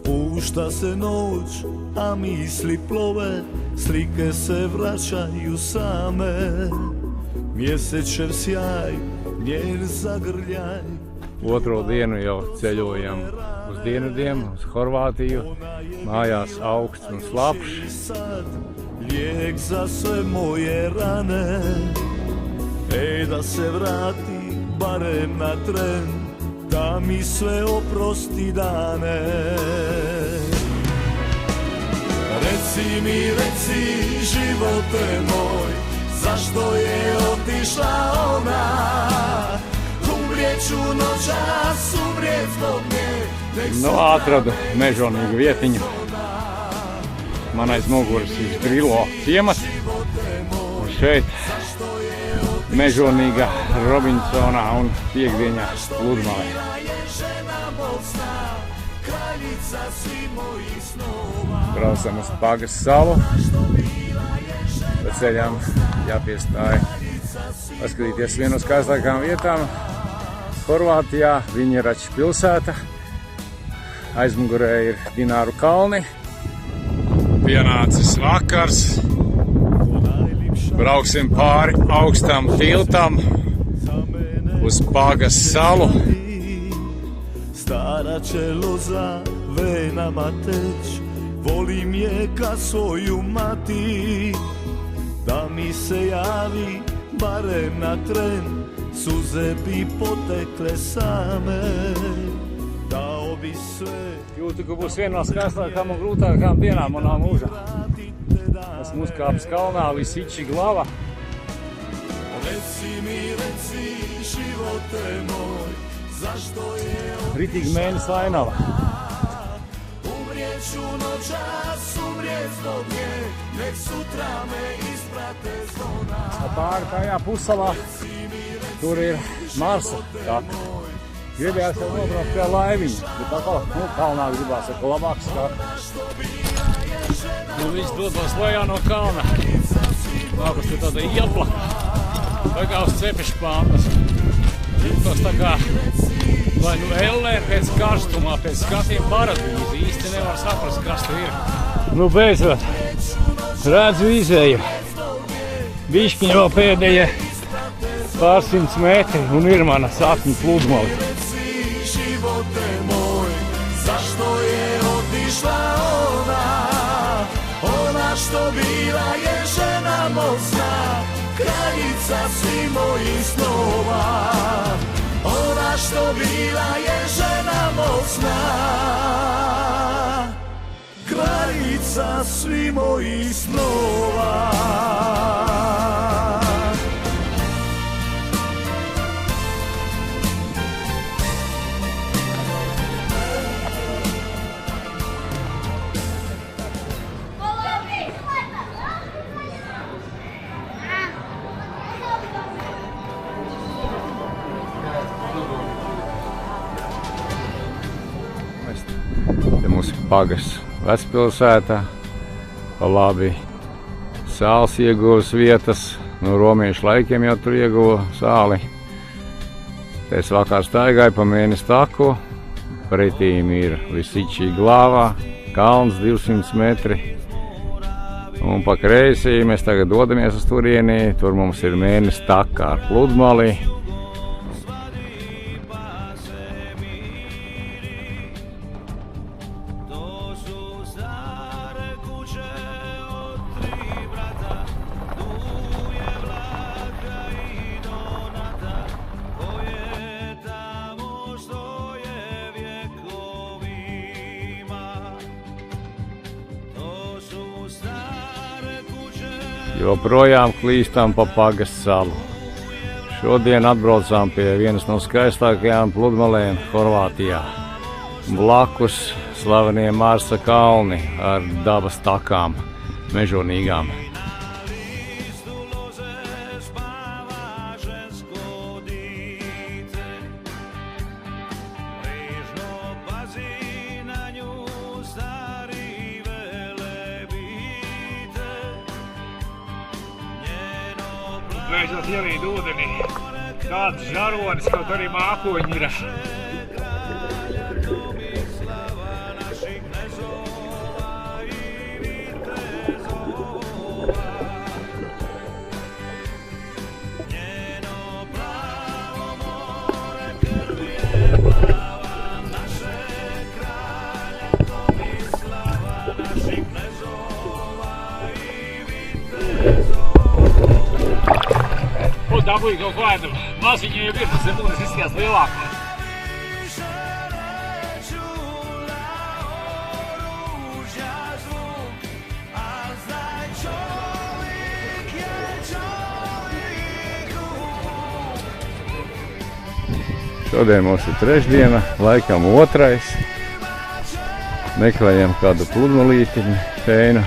Spušta se noć, a misli plove, slike se vraćaju same. Mjesečev sjaj, njen zagrljaj. Otro dienu jau ceļojam uz dienvidiem, uz Horvātiju. Mājās augsts un slapjš. Lijek za sve moje rane. Ej, da se vrati barem na tren, da mi sve oprosti dane. Reci, živote moj, zašto je otišla ona? Umrijeću noćas, umrijet zbog nje. Nu, atradu mežonīgu vietiņu. Man aiz muguras ir Grilo ciemats. Un šeit mežonīga Robinsonā un Piekdiņā pludmalē. Braucam uz Pagas salu. Pa ceļām jāpiestāja paskatīties vienu no skaistākām vietām Horvātijā, Viņeračs pilsēta. Aizmugurē ir Dināru kalni. Pienācis vakars. Brauksim pāri augstam tiltam uz Pagas salu. Stara će loza venama teć, volim je ka svoju mati. Da mi se javi barem na tren, suze bi potekle same. Dao bi sve. Jūtu, ka būs viena no skaistākām un grūtākām dienām manā mūžā. Esmu uzkāpis kalnā Lisiči glava. Ritīgi mēnesi ainava. Pāri tajā pussalā tur ir Marsa skata. Gribējās jau nobraukt pie laiviņa, bet atkal, kalnā gribās ar ko labāk skatu. Viss dodos lejā no kalna. Nākas te tāda iepla. Tā kā uz cepešpāntas. Jūtos tā kā, vai nu ellē pēc karstumā, pēc skatiem paradīzi. Īsti nevar saprast, kas te ir. Nu, beidzot, redzu izēju. Bišķiņ vēl pēdējie pārsimts metri un ir mana sapņu pludmale. Što bila je žena moćna, kraljica svih mojih snova. Ona što bila je žena moćna, kraljica svih mojih snova. Te mums ir Pagas vecpilsētā, pa labi sāls ieguves vietas, no romiešu laikiem jau tur ieguva sāli. Te es vakar staigāju pa mēnesi taku, pretīm ir Lisiči glava, kalns 200 metri. Un pa kreisi mēs tagad dodamies uz turieni, tur mums ir mēnesi taka ar pludmali. Joprojām klīstam pa Pagas salu. Šodien atbraucām pie vienas no skaistākajām pludmalēm Horvātijā. Blakus slavenie Marsa kalni ar dabas takām, mežonīgām. Beidzot ielīd ūdenī. Kāds žaronis, kaut arī mākoņi ir. dabūju kaut kādu maziņu, jo pirms zemunis izskatās lielāku. Šodien mums ir trešdiena, laikam otrais. Meklējam kādu pludmalītiņu, feinu.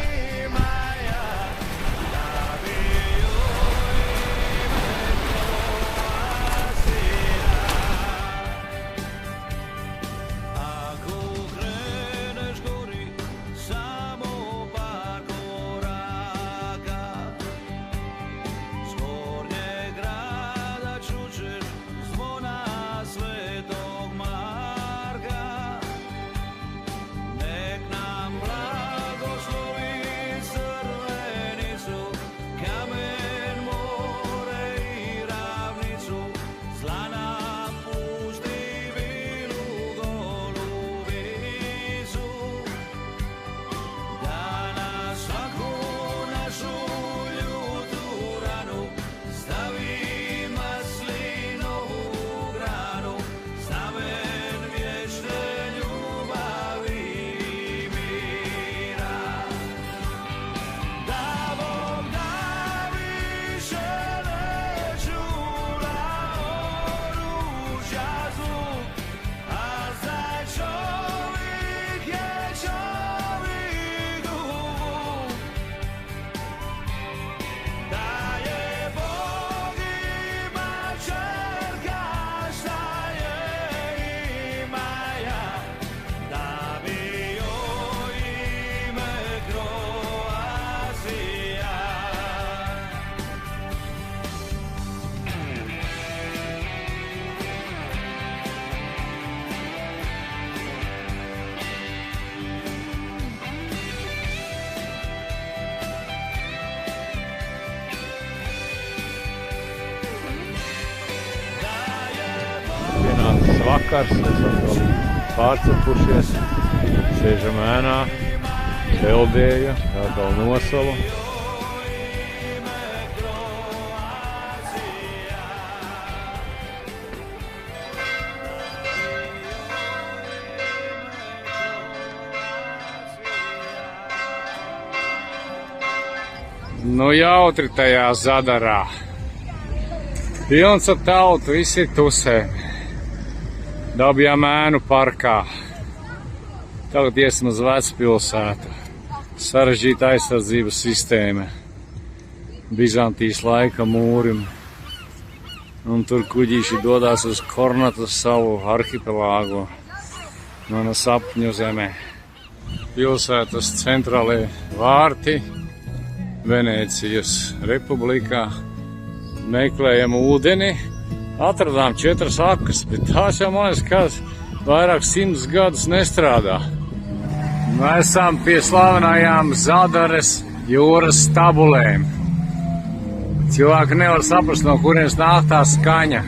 Pienācis vakars, mēs atkal pārcepušies, sēžam ēnā, peldēju, atkal nosalu. Nu jautri tajā Zadarā. Pilns ar tautu, visi tusē. Dabjām ēnu parkā. Tagad iesim uz Vecpilsētu. Sarežģīta aizsardzības sistēma. Bizantijas laika mūrim. Un tur kuģīši dodās uz Kornatas salu arhipelāgu. Mana sapņu zemē. Pilsētas centrālie vārti. Venēcijas republikā. Meklējam ūdeni. Atradām 4 akas, bet tās jau, man liekas, vairāk 100 gadus nestrādā. Mēs esam pie slavenajām Zadares jūras stabulēm. Cilvēki nevar saprast, no kurienes nāk tā skaņa.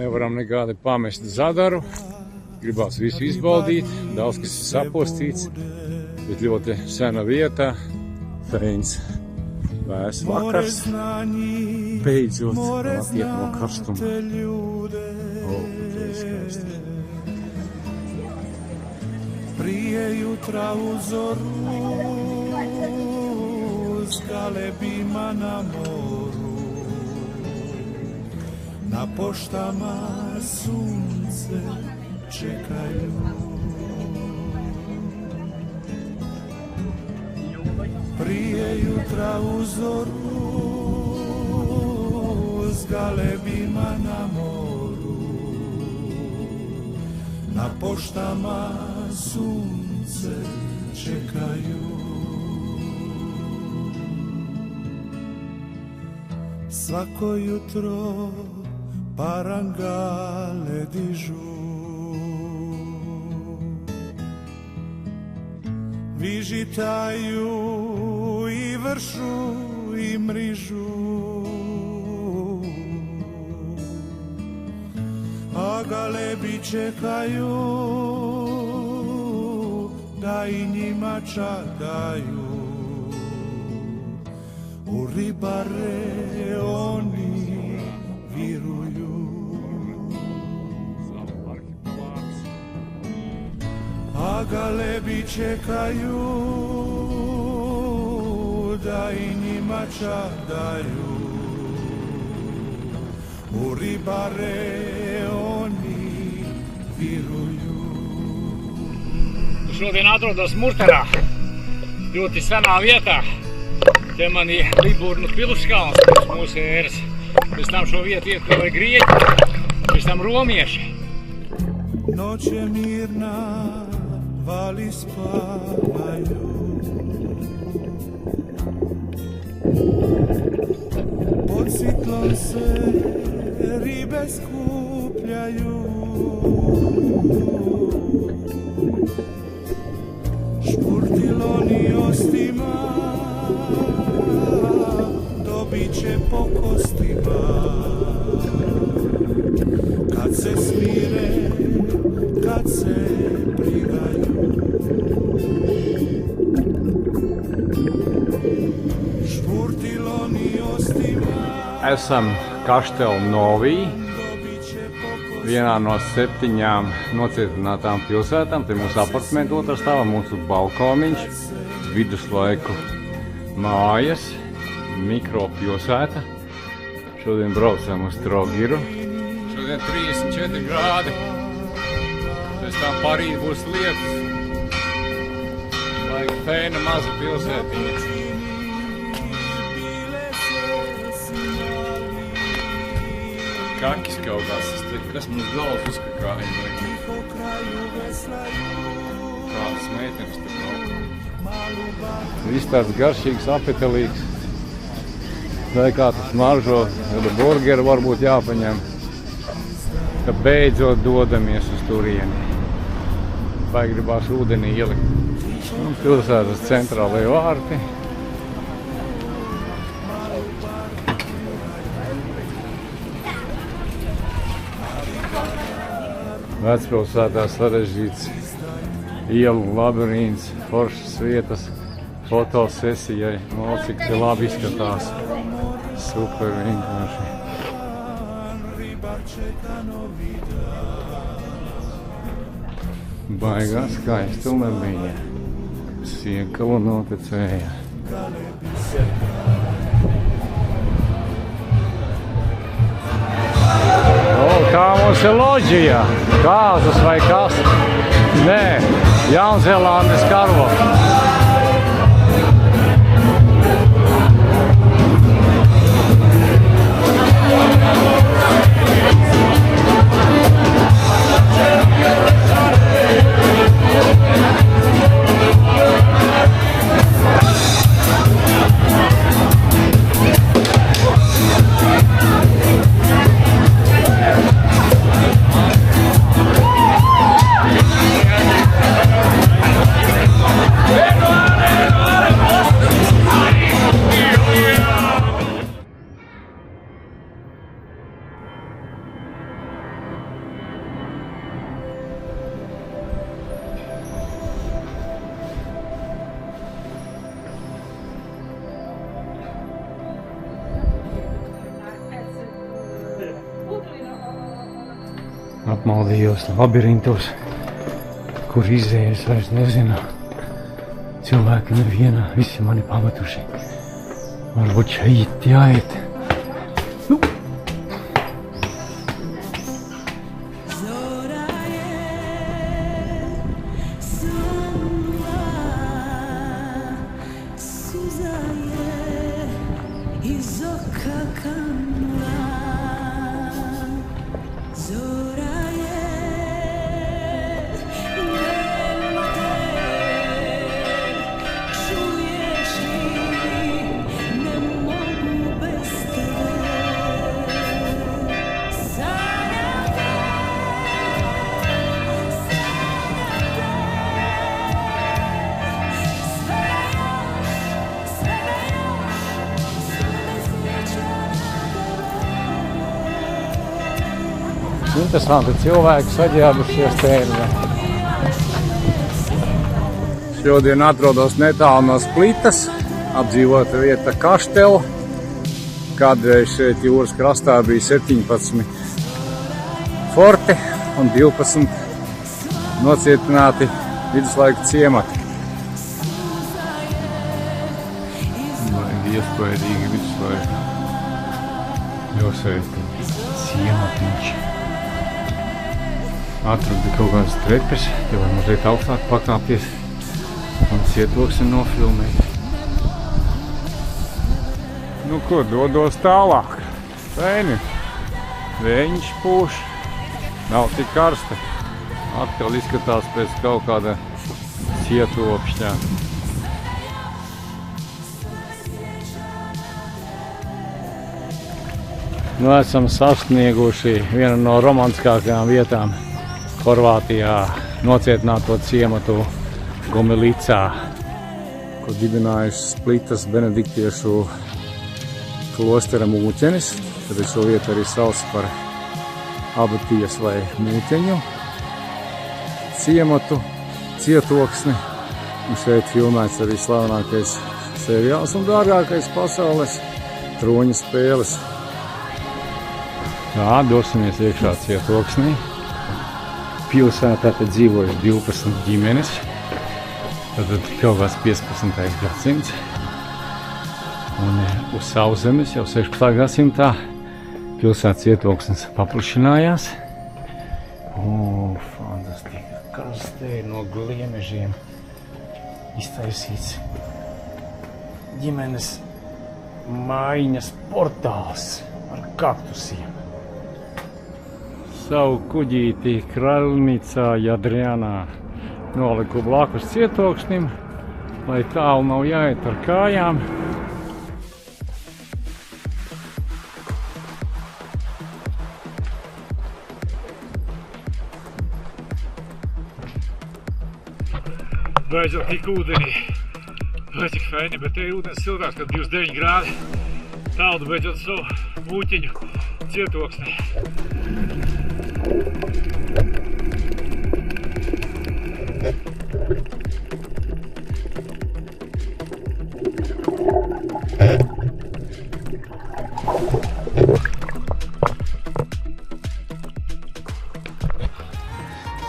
Nevaram nekādi pamest Zadaru, gribās visu izbaudīt, daudz kas ir sapostīts, bet ļoti sena vieta, feins, vēs vakars, beidzot attiek no karstuma. To je skaisti. Prije jutra u zoru, s galebima na moru, na poštama sunce čekaju. Prije jutra u zoru, s galebima na moru, na poštama sunce čekaju. Svako jutro parangale dižu, vižitaju i vršu i mrižu, a galebi čekaju da i njima čadaju. U ribare oni viruju, a galebi čekaju da i njima čadaju. U ribare oni viruju. Šodien atrodos Murterā. Ļoti senā vietā. Te man ir Liburnu pilskalns pēc mūsu ēras. Pēc tam šo vietu ietvēlēja grieķi, pēc tam romieši. Noć je mirna, vali spavaju. Pod sitlom se ribe skupljaju. Špurtiloni ostima dobit će po kostima. Kad se smire, kad se prigaju. Špurtiloni ostima. Esam Kaštelnovī, vienā no 7 nocietinātām pilsētām. Te mūsu apartamentu otrā stāvā, mūsu balkoniņš, viduslaiku mājas, mikropilsēta. Šodien braucam uz Trogiru. Šodien 34 grādi. Pēc tam parīt būs lietus. Vajag feina maza pilsētiņa. Kakis kaut kāds, kas mums galvas uzkakāja. Kādas meitenes te nav. Viss tāds garšīgs, apetelīgs. Vai kā tas maržo, tad burgeru varbūt jāpaņem. Ka beidzot dodamies uz turieni. Vai gribās ūdenī ielikt. Pilsētas centrālajie vārti. Vecpilsētā sarežģīts ielu labirints, foršas vietas, fotosesijai. Cik te labi izskatās. Super vienkārši. Baigā skaistuma bija. Siekalu noticēja. Tā mums ir loģija. Kāzas vai kas? Nē, Jaunzēlandes karlo. Apmaldījos labirintos, kur izējas vairs nezinu. Cilvēki neviena, visi mani pametuši. Varbūt šeit jāiet. Interesanti cilvēki saģērbušies tērnē. Šodien atrodos netālu no Splitas, apdzīvota vieta Kaštela. Kādreiz šeit jūras krastā bija 17 forti un 12 nocietināti viduslaika ciemati. Iespējīgi viduslaika pilsētiņa, ciematiņš. Atradu kaut kādas trepes, jau var mazliet augstāk pakāpties un cietoksni nofilmēt. Nu ko, dodos tālāk. Feini, vējiņš pūš, nav tik karsta. Atkal izskatās pēc kaut kāda cietokšņā. Nu, esam sasnieguši vienu no romantiskākajām vietām Horvātijā, nocietināto ciematu Gomilicā, ko dibinājuši Splitas benediktiešu klostera mūķenis. Tad šo vietu arī sauc par abatijas vai mūķeņu ciematu, cietoksni. Un šeit filmēts arī slavenākais seriāls un dārgākais pasaules troņu spēles. Tā, dosimies iekšā cietoksnī. Pilsētā te dzīvoja 12 ģimenes. Tad kaut kāds 15. gadsimts. Un uz sauszemes jau 16. gadsimtā pilsētas cietoksnis paplašinājās. Fantastika. Kas te ir no gliemežiem iztaisīts ģimenes mājiņas portāls ar kaktusiem. Savu kuģīti Kralnicā Jadrianā noliku blakus cietoksnim, lai tālu nav jāiet ar kājām. Beidzot tik ūdenī. Vai cik feini, bet te ir ūdens siltāks, kad 29 grādi. Tāldu beidzot savu mūķiņu cietoksni.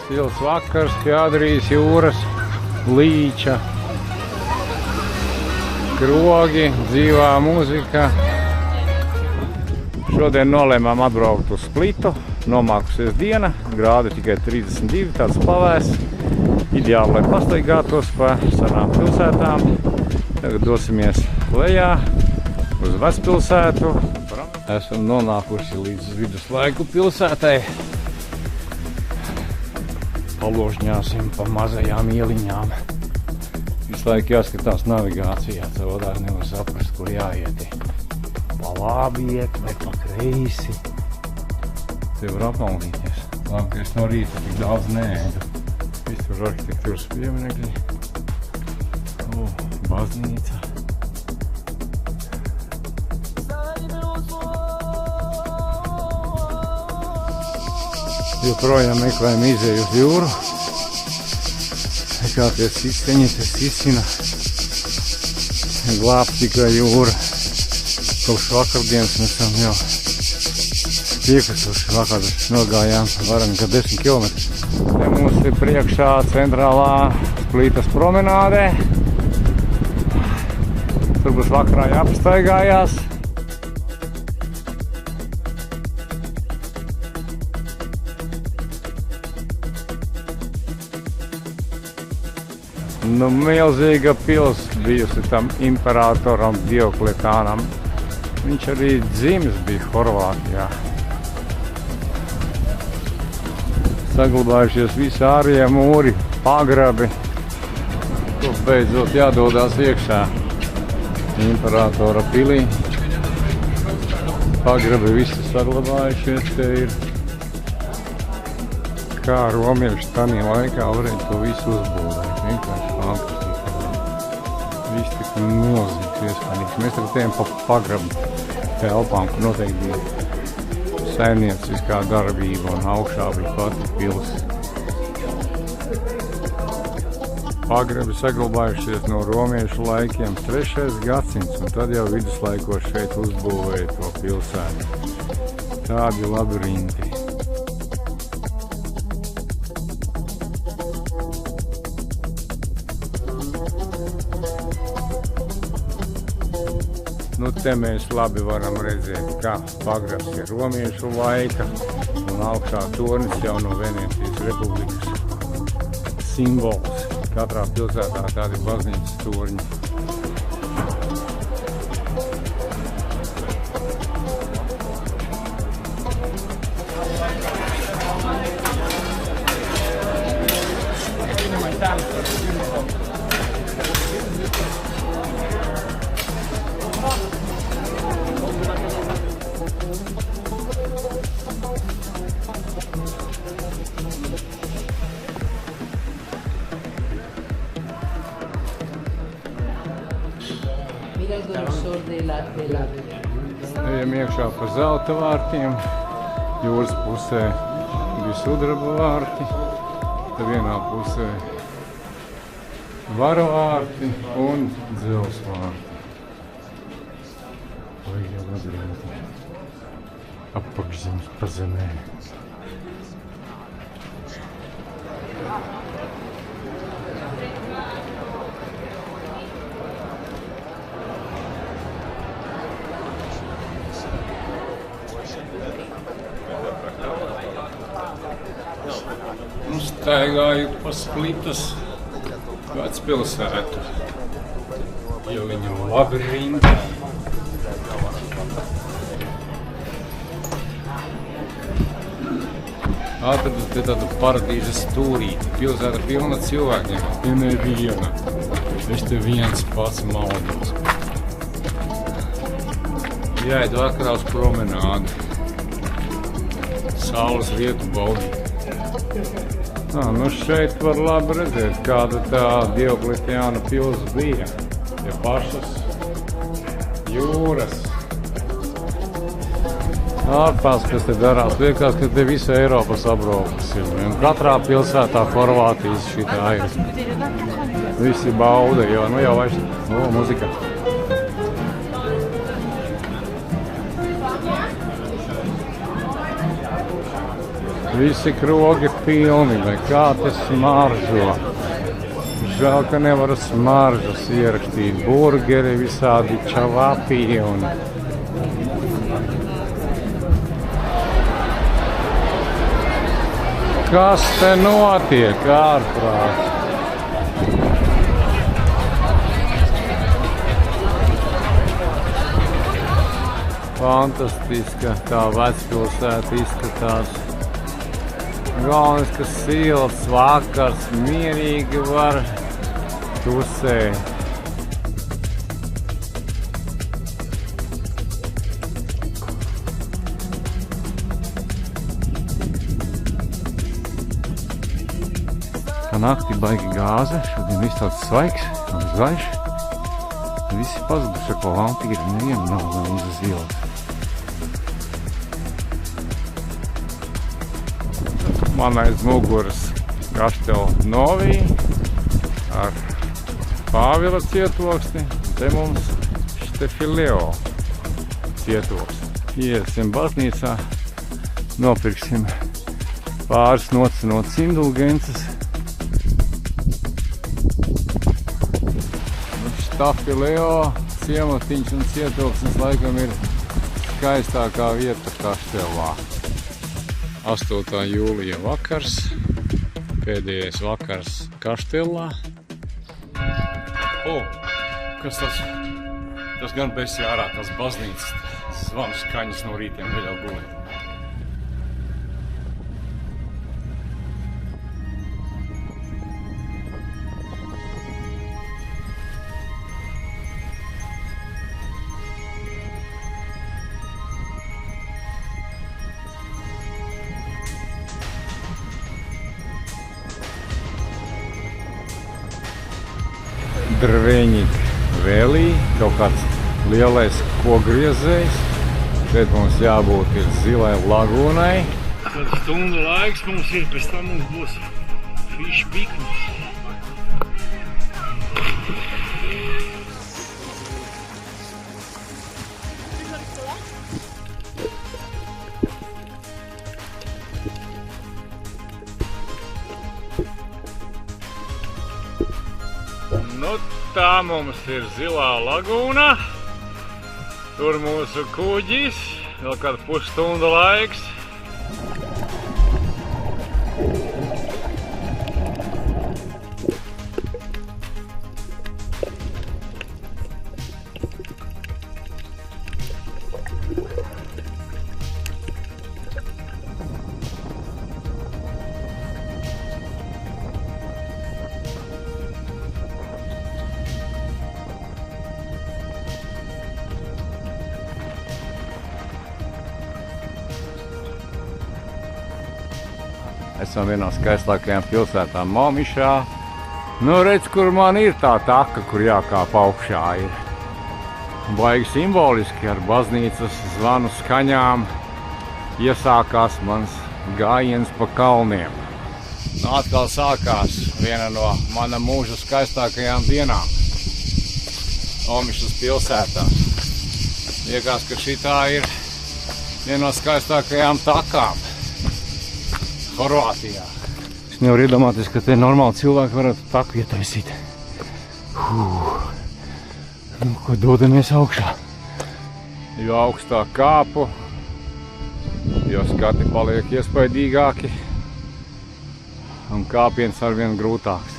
Silts vakars pie Adrijas jūras, līča, krogi, dzīvā mūzika. Šodien nolēmām atbraukt uz Splitu, nomākusies diena, grādi tikai 32, tāds pavēss. Ideāli, lai pastaigātos pa senām pilsētām. Tagad dosimies lejā uz Vecpilsētu. Esam nonākuši līdz viduslaiku pilsētai. Paložņāsim pa mazajām ieliņām. Visu laiku jāskatās navigācijā, savādāk nevar saprast, kur jāiet. Pa labi iet vai pa kreisi. Te var apmaldīties. Labi, ka es no rīta tik daudz neēdu. Visur arhitektūras pieminekļi. Baznīca. Joprojām meklējam izēju uz jūru. Kā tie sisteņi, tas izsina. Glāb tikai jūra. Kopš vakardienas mēs esam jau piekusuši. Vakar nogājām vairāk nekā 10 km. Te mums ir priekšā centrālā Splitas promenādē. Tur būs vakarā jāpastaigājās. Nu, milzīga pils bijusi tam imperatoram Diokletānam. Viņš arī dzimis bija Horvātijā. Saglabājušies visi ārējie mūri, pagrabi. Tur beidzot jādodās iekšā imperatora pilī. Pagrabi visi saglabājušies te ir. Kā romieši tanī laikā varēja to visu uzbūvēt. Vienkārši fantastika. Viss tik milzīgs iespaidīgs. Mēs tagad ejam pa pagrabu telpām, kur noteikti bija saimnieciskā darbība, un augšā bija pati pils. Pagrebi saglabājušies no romiešu laikiem 3. gadsimts, un tad jau viduslaikos šeit uzbūvēja to pilsētu. Tādi labirinti. Nu, te mēs labi varam redzēt, kā pagrebs ir romiešu laika, un augšā tornis jau no Venēcijas republikas simbols. Katrā pilsētā tādi baznīcas torņi. Ejam iekšā pa zelta vārtiem, jūras pusē bija sudraba vārti, tad vienā pusē varu vārti un dzels vārti. Vai jau labirinti apakšzemes pa zemē. Staigāju pa Splitas vecpilsētu, jo viņu labirinti. Atradu te tādu paradīzes stūrīti. Pilsēta pilna cilvēkiem, te neviena. Es te viens pats maldos. Jāiet vakarā uz promenādi. Saules vietu baudīt. Nu šeit var labi redzēt, kāda tā Diokletiāna pils bija. Tie pašas jūras. Ārpās, kas te darās, liekas, ka te visa Eiropa sabraukas ir. Un katrā pilsētā Horvātijas šitā ir. Visi bauda, jo nu jau vairs, muzika. Visi krogi pilni, vai kā te smaržo. Žēl, ka nevaru smaržas ierakstīt. Burgeri, visādi čavapi un... Kas te notiek ārprāt? Fantastiska tā vecpilsēta izskatās. Galvenais, ka silts vakars, mierīgi var tusēt. Naktī baigi gāze, šodien viss tāds svaigs un zvaigžs. Visi pazuduši ko vampīri, neviena nav uz ielas. Man aiz muguras Kastelnovī ar Pāvila cietoksni, te mums Štefileo cietoksni. Iesim baznīcā, nopirksim pāris nocinotas indulgences. Štefileo ciematiņš un cietoksnis laikam ir skaistākā vieta Kastelvā. 8. jūlija vakars, pēdējais vakars Kastelvā. Kas tas? Tas gan besī ārā, tas baznīcas zvanu skaņas no rītiem neļauj gulēt. Drveņik vēlī, kaut kāds lielais kogriezējs. Šeit mums jābūt ir Zilai lagūnai. Tad stundu laiks mums ir, pēc tam mums būs fish pikniks. Nu, tā mums ir Zilā lagūna. Tur mūsu kuģis, vēl kāda pusstunda laiks. Esam vienā skaistākajām pilsētām Momišā. Nu, redz, kur man ir tā taka, kur jākāp augšā ir. Baigi simboliski ar baznīcas zvanu skaņām iesākās mans gājiens pa kalniem. Nu, atkal sākās viena no mana mūža skaistākajām dienām Momišas pilsētā. Liekas, ka šitā ir viena no skaistākajām takām Horvātijā. Es nevaru iedomāties, ka te normāli cilvēki varētu taku ietaisīt. Nu, ko dodamies augšā? Jo augstāk kāpu, jo skati paliek iespaidīgāki un kāpiens arvien grūtāks.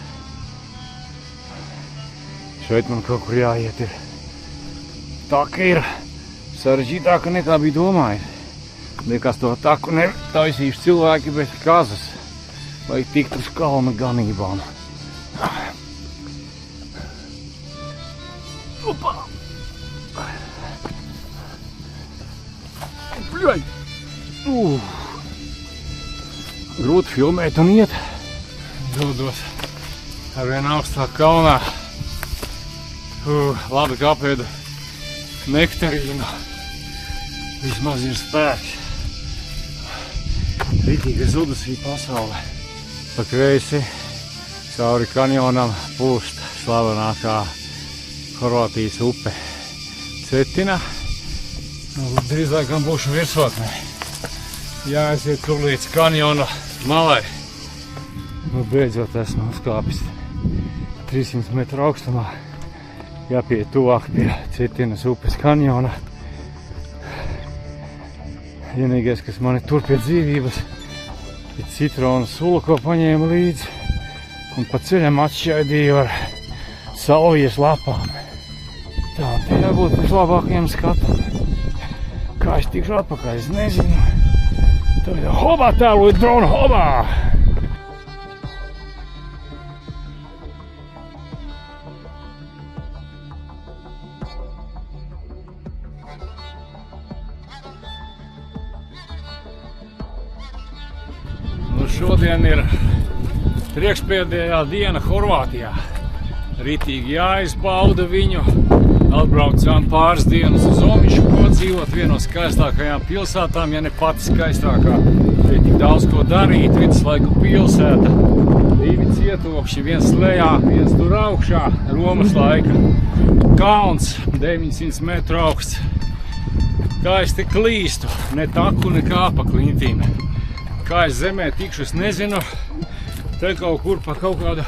Šeit man kaut kur jāiet ir. Taka ir sarežģītāka nekā bija domājis. Liekas, to taku netaisīšu cilvēki bez kazas, lai tiktu uz kalna ganībām. Opa! Bļai! Grūti filmēt un iet. Dodos arvien augstāk kalnā. Labi, ka apēdu nektarīnu. Vismaz ir spēks. Ritīga zudusī pasaulē. Pa kreisi cauri kanjonam plūst slavenākā Horvātijas upe Cetina. Drīzākam būšu virsotnē. Jāaiziet tur līdz kanjona malai. Nu, beidzot esmu uzkāpis 300 metru augstumā. Jāpieiet tuvāk pie Cetinas upes kanjona. Vienīgais, kas mani tur pie dzīvības, ir citronu sula, ko paņēmu līdzi, un pa ceļam atšķaidīju ar salvijas lapām. Tā, te jābūt vislabākajam skatam. Kā es tikšu atpakaļ, es nezinu. Tagad hobā tēloju dronu, hobā! Šodien ir priekšpēdējā diena Horvātijā. Ritīgi jāizbauda viņu. Atbraucām pāris dienas uz Omišu, ko dzīvot viena no skaistākajām pilsētām, ja ne pati skaistākā. Te ir tik daudz ko darīt, viduslaiku pilsēta. 2 cietokši, viens lejā, viens tur augšā, Romas laika. Kalns, 900 metru augsts. Kā es te klīstu, ne taku, ne kā pa klintīm. Kā es zemē tikšu, es nezinu. Te kaut kur pa kaut kādu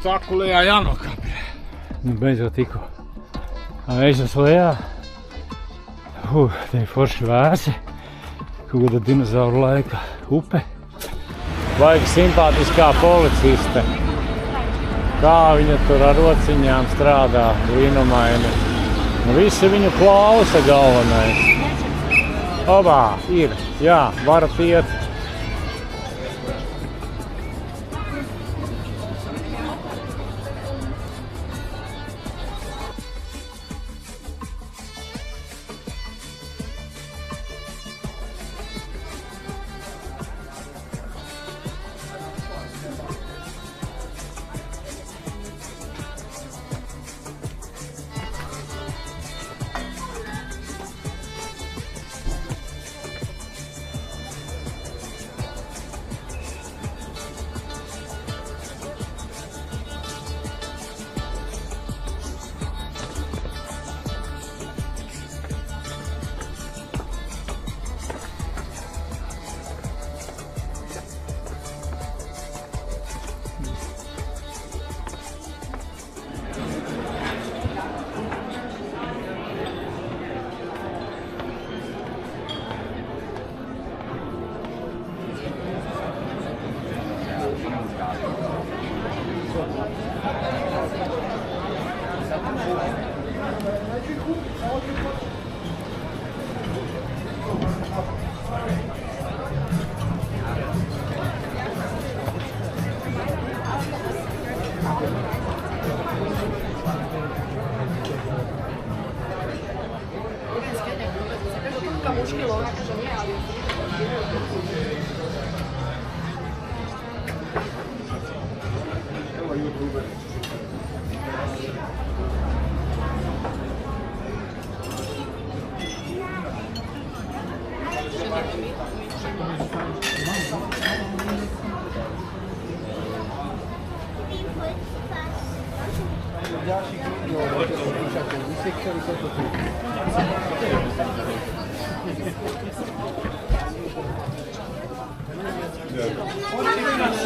taku lejā jānokāpj. Nu, beidzot tiku aizas lejā. Te ir forši vēsi. Kaut kāda dinozauru laika upe. Baigi simpātiskā policiste. Kā viņa tur ar rociņām strādā, brīnumaini. Visi viņu klausa galvenais. Obā, ir, jā, varat iet.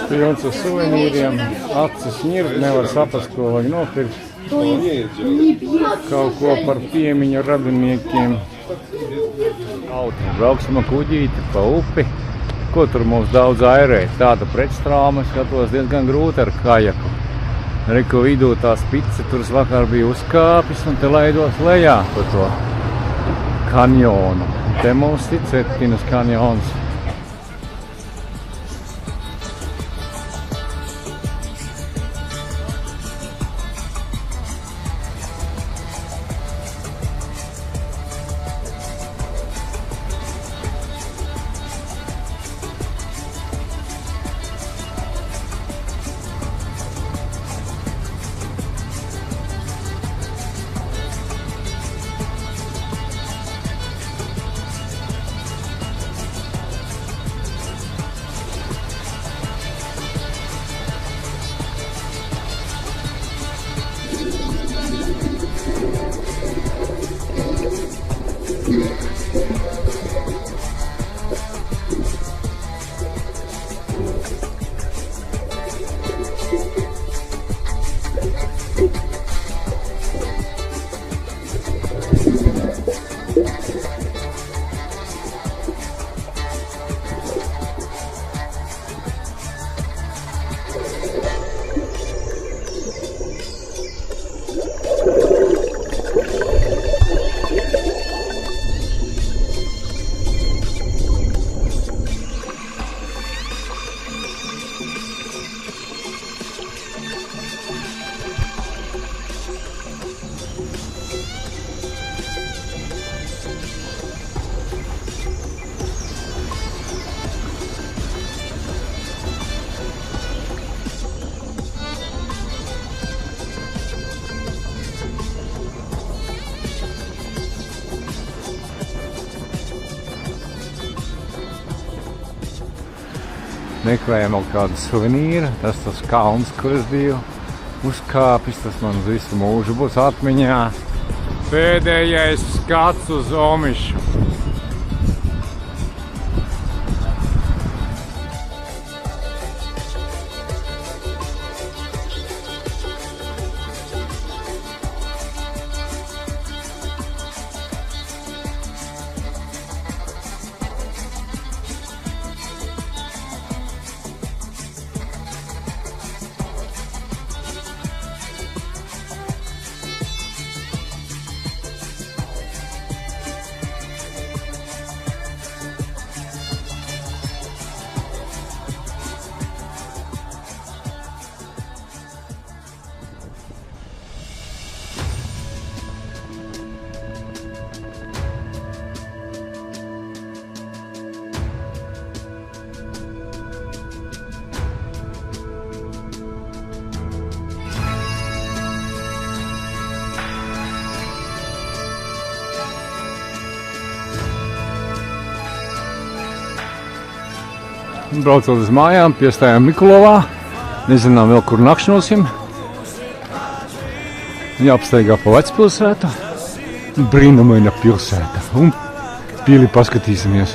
Pilns ar suvenīriem, acis ņird, nevar saprast, ko vajag nopirkt. Kaut ko par piemiņu radiniekiem. Brauksim ar kuģīti pa upi. Ko tur mums daudz airēt? Tāda pretstrāma, skatos, diezgan grūti ar kajaku. Reku vidū tā spice, tur vakar bija uzkāpis un te laidos lejā pa to kanjonu. Te mums ir Cetinas kanjons. Meklējam vēl kādu suvenīru, tas kalns, kur es biju uzkāpis, tas man visu mūžu būs atmiņā. Pēdējais skats uz Omišu. Braucot uz mājām, piestājām Mikulovā. Nezinām vēl, kur nakšņosim. Jāapsteigā pa Vecpilsētu. Brīnumaina pilsēta. Un pili paskatīsimies.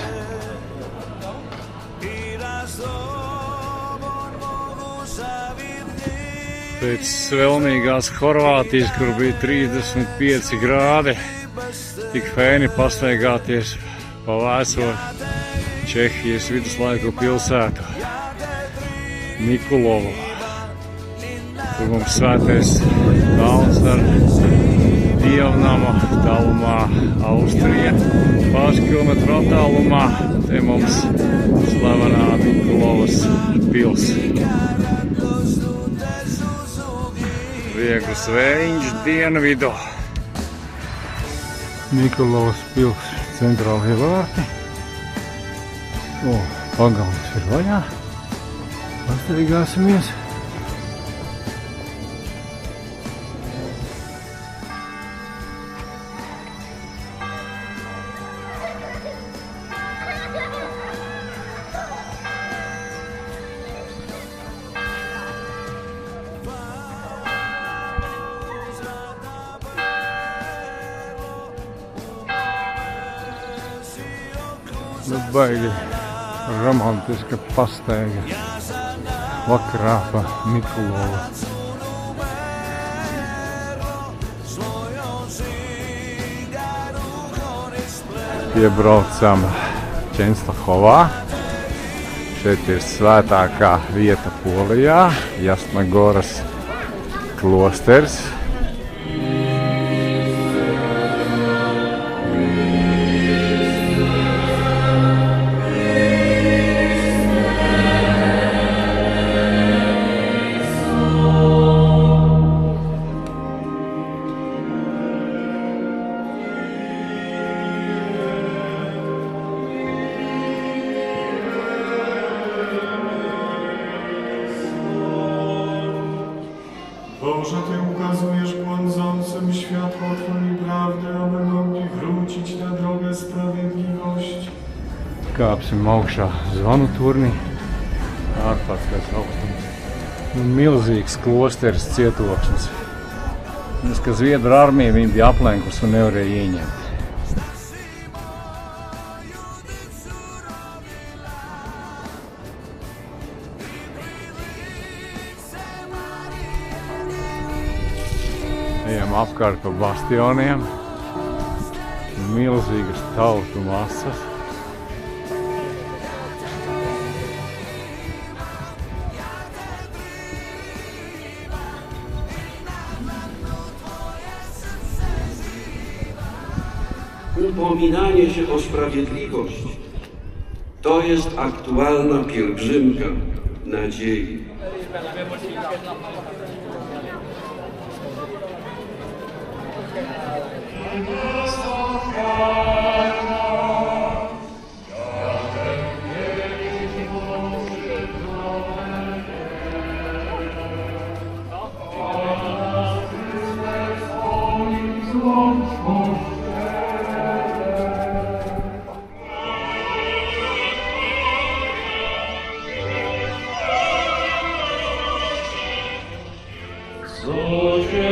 Pēc svelnīgās Horvātijas, kur bija 35 grādi, tik fēni pastaigāties pa vēso Čehijas viduslaiku pilsētu Mikulovu. Tur mums svētais kalns ar dievnamu, tālumā Austrija, pāris kilometru attālumā. Te mums slavenā Mikulovas pils. Viegls vējiņš dienvidu. Mikulovas pils centrālie vārti. Pagalms ir vaļā. Pastaigāsimies. Nu baigi romantiska pastaiga vakarā pa Miklovu. Piebraucam Čenslahovā. Šeit ir svētākā vieta Polijā, Jasnagoras klosters. Boże, Ty ukazujesz błądzącym światło Twojej prawdy, aby mogli wrócić na drogę sprawiedliwości. Kāpsim augšā zvanu turnī. Ārpārskats augstums. Milzīgs klosteris cietoksnis. Mēs, ka Zviedru armija viņi bija aplenkus un nevarēja ieņemt. Ejam apkārt pa bastioniem. Milzīgas tautu masas. Upominanie się o sprawiedliwość to jest aktualna pielgrzymka nadziei. Co się